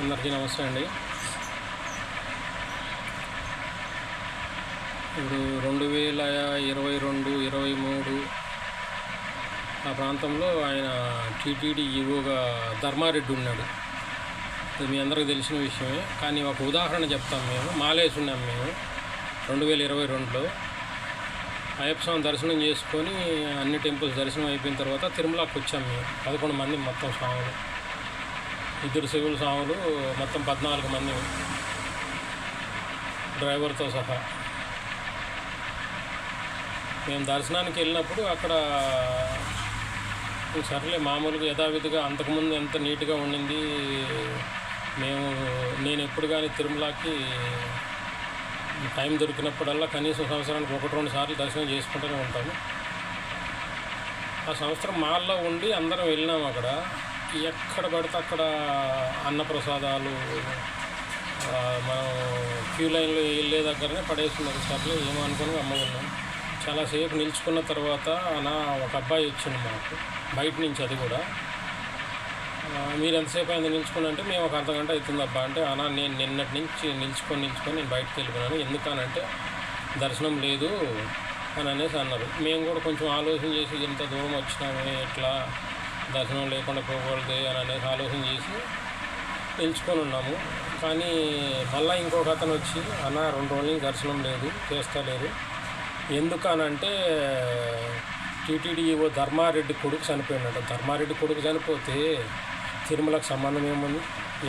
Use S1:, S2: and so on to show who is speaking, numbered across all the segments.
S1: అందరికీ నమస్తే అండి. ఇప్పుడు 2022, 23 ఆ ప్రాంతంలో ఆయన టీటీడీ ఈవోగా ధర్మారెడ్డి ఉన్నాడు. ఇది మీ అందరికీ తెలిసిన విషయమే. కానీ ఒక ఉదాహరణ చెప్తాం. మాలేసి ఉన్నాం మేము 2022లో అయ్యప్ప స్వామి దర్శనం చేసుకొని అన్ని టెంపుల్స్ దర్శనం అయిపోయిన తర్వాత తిరుమలకి వచ్చాం మేము. 11 మంది మొత్తం స్వాములు, 2 సివిల్ స్వాములు, మొత్తం 14 మంది డ్రైవర్తో సహా. మేము దర్శనానికి వెళ్ళినప్పుడు అక్కడ సర్లే మామూలుగా యథావిధిగా అంతకుముందు ఎంత నీట్గా ఉండింది. నేను ఎప్పుడు కానీ తిరుమలకి టైం దొరికినప్పుడల్లా కనీసం సంవత్సరానికి 1-2 సార్లు దర్శనం చేసుకుంటూనే ఉంటాము. ఆ సంవత్సరం మాల్లో ఉండి అందరం వెళ్ళినాము. అక్కడ ఎక్కడ పడితే అక్కడ అన్నప్రసాదాలు మనం క్యూ లైన్లో వెళ్ళే దగ్గరనే పడేస్తున్నారు. సర్లే ఏమో అనుకుని అమ్మకున్నాం. చాలాసేపు నిల్చుకున్న తర్వాత ఒక అబ్బాయి వచ్చింది మాకు బయట నుంచి. అది కూడా మీరు ఎంతసేపు అయింది నిల్చుకుని అంటే మేము ఒక అర్ధగంట అవుతుంది అబ్బా అంటే, నేను నిన్నటి నుంచి నిల్చుకొని నేను బయటకు వెళ్ళిపోయాను. ఎందుకనంటే దర్శనం లేదు అని అనేసి అన్నారు. మేము కూడా కొంచెం ఆలోచన చేసి ఇంత దూరం వచ్చినామే, ఎట్లా దర్శనం లేకుండా పోకూడదు అని అనేసి ఆలోచన చేసి నిల్చుకొని ఉన్నాము. కానీ మళ్ళీ ఇంకొక అతను వచ్చి 2 రోజులు దర్శనం లేదు, చేస్తలేదు. ఎందుకనంటే టీటీడీ ఈవో ధర్మారెడ్డి కొడుకు చనిపోయినాడు. ధర్మారెడ్డి కొడుకు చనిపోతే తిరుమలకు సంబంధం ఏముంది?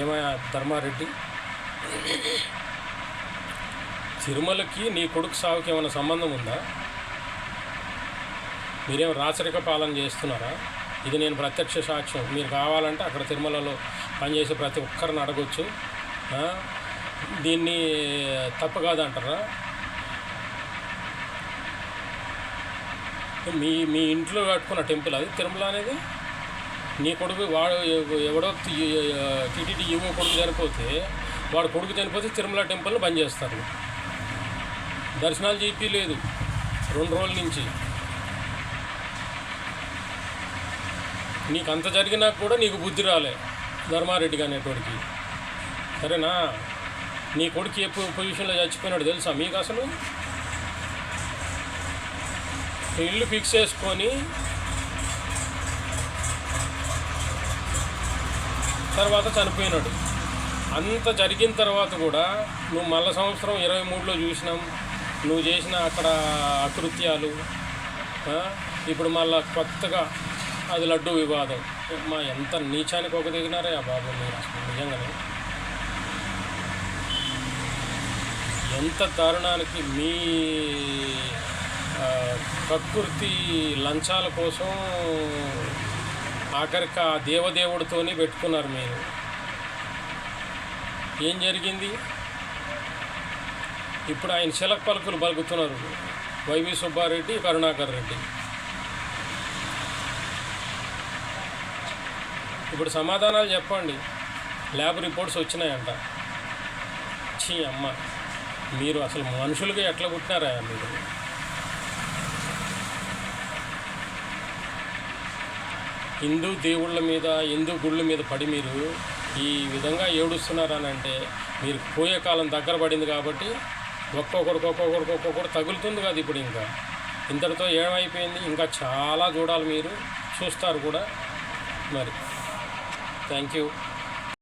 S1: ఏమయ్యా ధర్మారెడ్డి, తిరుమలకి నీ కొడుకు సావుకి ఏమైనా సంబంధం ఉందా? మీరేం రాచరిక పాలన చేస్తున్నారా? ఇది నేను ప్రత్యక్ష సాక్ష్యం. మీరు కావాలంటే అక్కడ తిరుమలలో పనిచేసే ప్రతి ఒక్కరిని అడగొచ్చు. దీన్ని తప్పు కాదంటారా? మీ ఇంట్లో కట్టుకున్న టెంపుల్ అది తిరుమల అనేది. నీ కొడుకు వాడు ఎవడో టీటీడీ ఈవో కొడుకు చనిపోతే తిరుమల టెంపుల్ని బంద్ చేస్తారు. దర్శనాలు చెప్పి లేదు 2 రోజుల నుంచి. నీకు అంత జరిగినా కూడా నీకు బుద్ధి రాలే ధర్మారెడ్డి అనేటోడికి. సరేనా? నీ కొడుకు ఏ పొజిషన్లో చచ్చిపోయినాడు తెలుసా మీకు? అసలు ఇల్లు ఫిక్స్ చేసుకొని తర్వాత చనిపోయినాడు. అంత జరిగిన తర్వాత కూడా నువ్వు మళ్ళా సంవత్సరం 23లో చూసినాం నువ్వు చేసిన అక్కడ అకృత్యాలు. ఇప్పుడు మళ్ళా కొత్తగా అది లడ్డూ వివాదం. ఎంత నీచానికి ఒక దిగినారే ఆ బాబు మీరు. అసలు నిజంగానే ఎంత దారుణానికి మీ ప్రకృతి లంచాల కోసం ఆఖరికి ఆ దేవదేవుడితోనే పెట్టుకున్నారు మీరు. ఏం జరిగింది? ఇప్పుడు ఆయన చిలక పలుకులు పలుకుతున్నారు వైవి సుబ్బారెడ్డి, కరుణాకర్ రెడ్డి. ఇప్పుడు సమాధానాలు చెప్పండి. ల్యాబ్ రిపోర్ట్స్ వచ్చినాయంట. ఛీ అమ్మ, మీరు అసలు మనుషులుగా ఎట్లా పుట్టినారా మీరు? హిందూ దేవుళ్ళ మీద, హిందూ గుళ్ళ మీద పడి మీరు ఈ విధంగా ఏడుస్తున్నారని అంటే మీరు పోయే కాలం దగ్గర పడింది కాబట్టి ఒక్కొక్కరు తగులుతుంది కదా. ఇప్పుడు ఇంకా ఇంతటితో ఏమైపోయింది? ఇంకా చాలా చూడాలి, మీరు చూస్తారు కూడా. మరి థ్యాంక్ యూ.